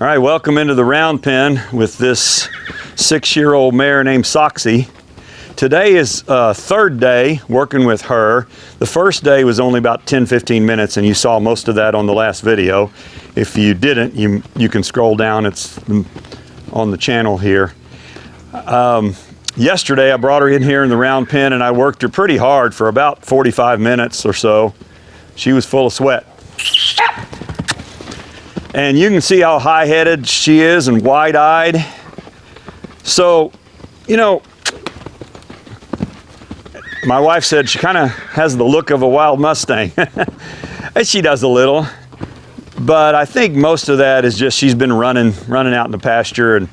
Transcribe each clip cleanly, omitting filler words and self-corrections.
All right, welcome into the round pen with this 6-year-old mare named Soxy. Today is third day working with her. The first day was only about 10-15 minutes, and you saw most of that on the last video. If you didn't, you can scroll down. It's on the channel here. Yesterday I brought her in here in the round pen and I worked her pretty hard for about 45 minutes or so. She was full of sweat. And you can see how high-headed she is and wide-eyed. So, you know, my wife said she kind of has the look of a wild Mustang. And she does a little. But I think most of that is just she's been running out in the pasture and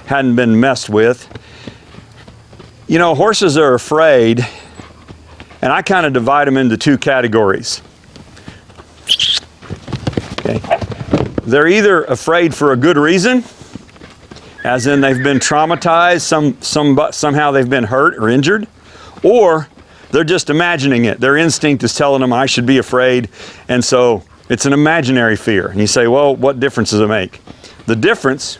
hadn't been messed with. You know, horses are afraid, and I kind of divide them into two categories. Okay. They're either afraid for a good reason, as in they've been traumatized, somehow they've been hurt or injured, or they're just imagining it. Their instinct is telling them I should be afraid, and so it's an imaginary fear. And you say, well, what difference does it make? The difference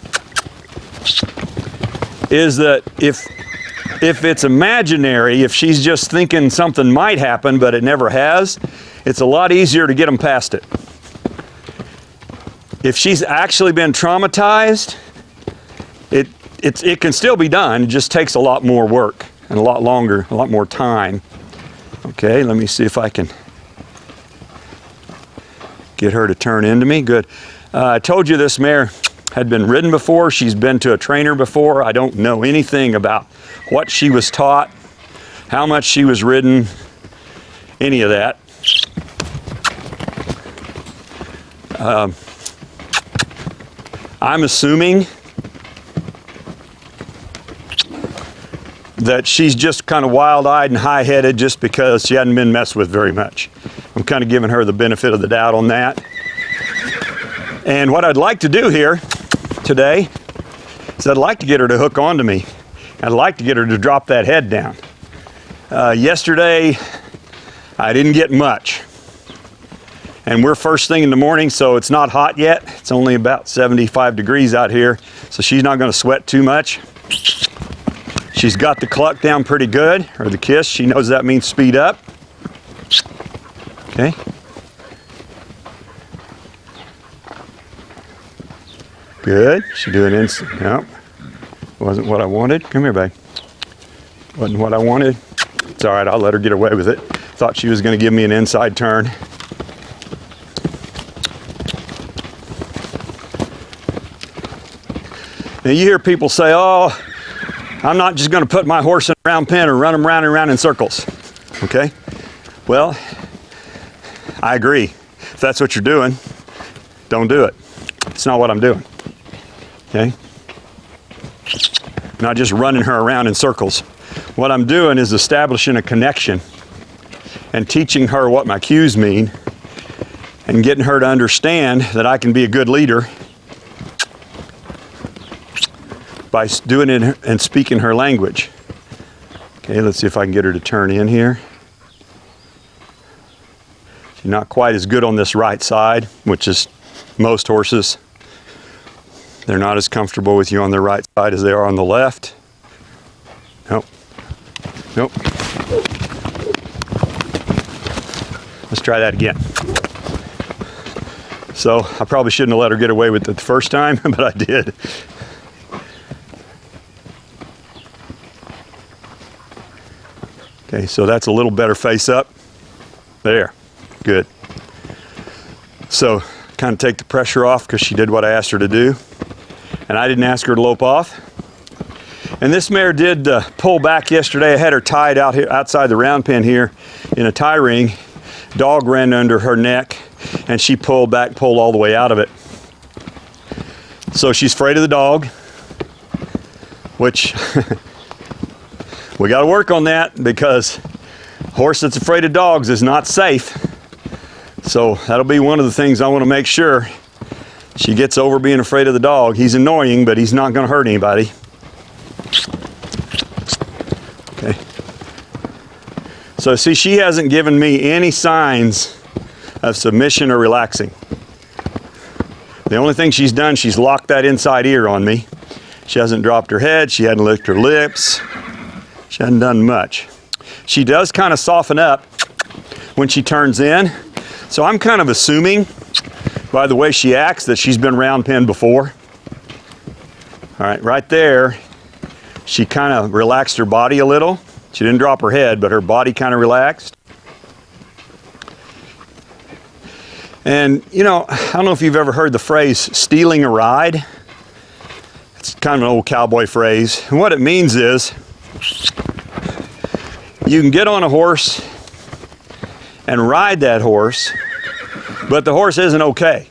is that if it's imaginary, if she's just thinking something might happen but it never has, it's a lot easier to get them past it. If she's actually been traumatized, it can still be done. It just takes a lot more work and a lot longer, a lot more time. Okay, let me see if I can get her to turn into me. Good. I told you this mare had been ridden before. She's been to a trainer before. I don't know anything about what she was taught, how much she was ridden, any of that. I'm assuming that she's just kind of wild-eyed and high-headed just because she hadn't been messed with very much. I'm kind of giving her the benefit of the doubt on that. And what I'd like to do here today is I'd like to get her to hook onto me. I'd like to get her to drop that head down. Yesterday, I didn't get much. And we're first thing in the morning, so it's not hot yet. It's only about 75 degrees out here, so she's not going to sweat too much. She's got the cluck down pretty good, or the kiss. She knows that means speed up. Okay. Good. She doing instant. Nope. Wasn't what I wanted. Come here, babe. Wasn't what I wanted. It's all right. I'll let her get away with it. Thought she was going to give me an inside turn. Now you hear people say, oh, I'm not just going to put my horse in a round pen or run him round and round in circles. Okay? Well, I agree. If that's what you're doing, don't do it. It's not what I'm doing. Okay? I'm not just running her around in circles. What I'm doing is establishing a connection and teaching her what my cues mean and getting her to understand that I can be a good leader by doing it and speaking her language. Okay, let's see if I can get her to turn in here. She's not quite as good on this right side, which is most horses. They're not as comfortable with you on their right side as they are on the left. Nope. Nope. Let's try that again. So I probably shouldn't have let her get away with it the first time, but I did. Okay, so that's a little better face up. There, good. So kind of take the pressure off because she did what I asked her to do. And I didn't ask her to lope off. And this mare did pull back yesterday. I had her tied out here outside the round pen here in a tie ring. Dog ran under her neck and she pulled all the way out of it. So she's afraid of the dog, which we got to work on that because a horse that's afraid of dogs is not safe. So that'll be one of the things I want to make sure she gets over being afraid of the dog. He's annoying, but he's not going to hurt anybody. Okay. So see, she hasn't given me any signs of submission or relaxing. The only thing she's done, she's locked that inside ear on me. She hasn't dropped her head. She hadn't licked her lips. She hasn't done much. She does kind of soften up when she turns in. So I'm kind of assuming by the way she acts that she's been round pinned before. All right, right there, she kind of relaxed her body a little. She didn't drop her head, but her body kind of relaxed. And, you know, I don't know if you've ever heard the phrase, stealing a ride. It's kind of an old cowboy phrase. And what it means is, you can get on a horse and ride that horse, but the horse isn't okay.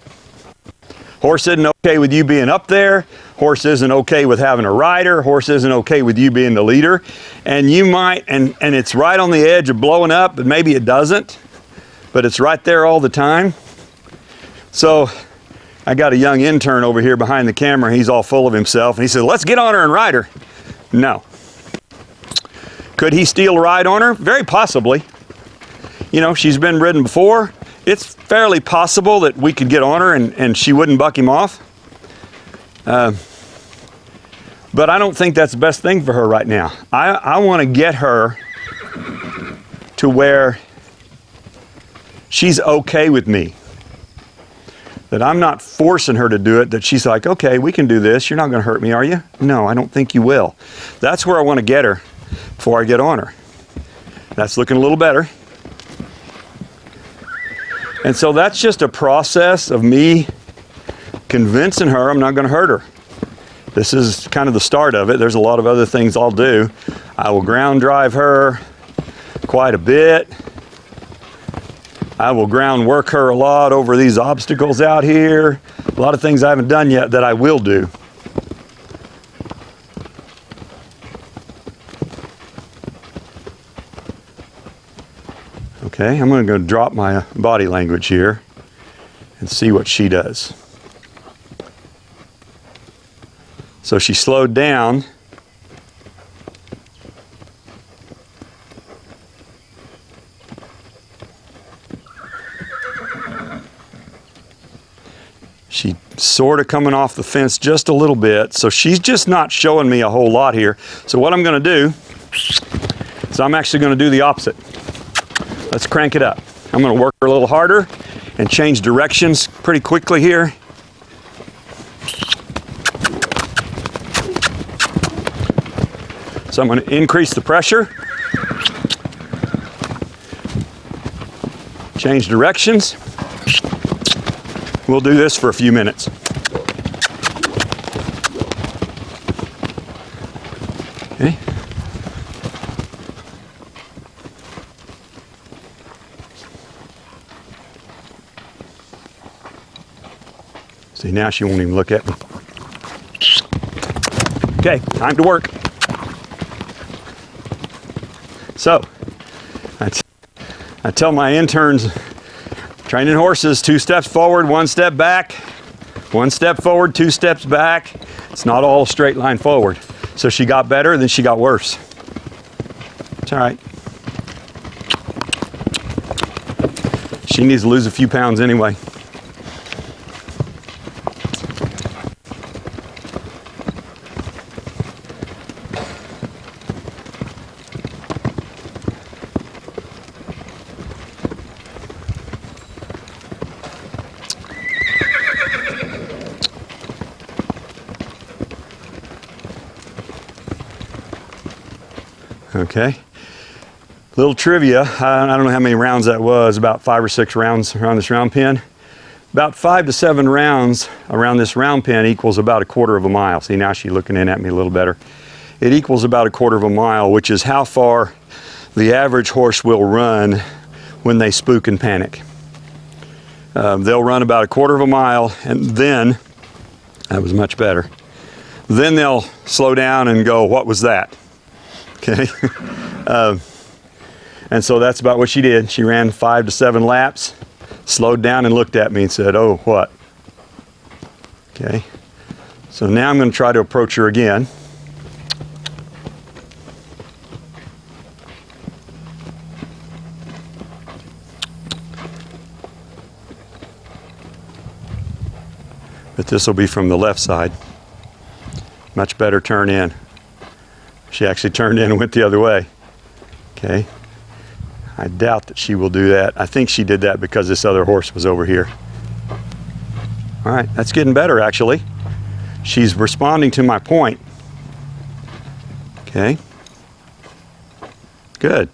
Horse isn't okay with you being up there. Horse isn't okay with having a rider. Horse isn't okay with you being the leader. And you might, and it's right on the edge of blowing up, but maybe it doesn't. But it's right there all the time. So I got a young intern over here behind the camera. He's all full of himself. And he said, let's get on her and ride her. No. Could he steal a ride on her? Very possibly. You know, she's been ridden before. It's fairly possible that we could get on her and she wouldn't buck him off. But I don't think that's the best thing for her right now. I want to get her to where she's okay with me. That I'm not forcing her to do it, that she's like, okay, we can do this. You're not going to hurt me, are you? No, I don't think you will. That's where I want to get her before I get on her. That's looking a little better. And so that's just a process of me convincing her I'm not going to hurt her. This is kind of the start of it. There's a lot of other things I'll do. I will ground drive her quite a bit. I will ground work her a lot over these obstacles out here. A lot of things I haven't done yet that I will do. Okay, I'm going to go drop my body language here and see what she does. So she slowed down. She's sort of coming off the fence just a little bit, so she's just not showing me a whole lot here. So what I'm going to do is I'm actually going to do the opposite. Let's crank it up. I'm going to work her a little harder and change directions pretty quickly here. So I'm going to increase the pressure, change directions. We'll do this for a few minutes. Okay. See, now she won't even look at me. Okay, time to work. So, I tell my interns, training horses, 2 steps forward, 1 step back, 1 step forward, 2 steps back. It's not all a straight line forward. So she got better, then she got worse. It's all right. She needs to lose a few pounds anyway. Okay, little trivia, I don't know how many rounds that was, about 5 or 6 rounds around this round pin. About 5 to 7 rounds around this round pin equals about a quarter of a mile. See, now she's looking in at me a little better. It equals about a quarter of a mile, which is how far the average horse will run when they spook and panic. They'll run about a quarter of a mile, and then, that was much better, then they'll slow down and go, what was that? Okay, and so that's about what she did. She ran 5 to 7 laps, slowed down and looked at me and said, oh, what? Okay, so now I'm going to try to approach her again. but this will be from the left side. Much better turn in. She actually turned in and went the other way. Okay. I doubt that she will do that. I think she did that because this other horse was over here. All right, that's getting better actually. She's responding to my point. Okay. Good.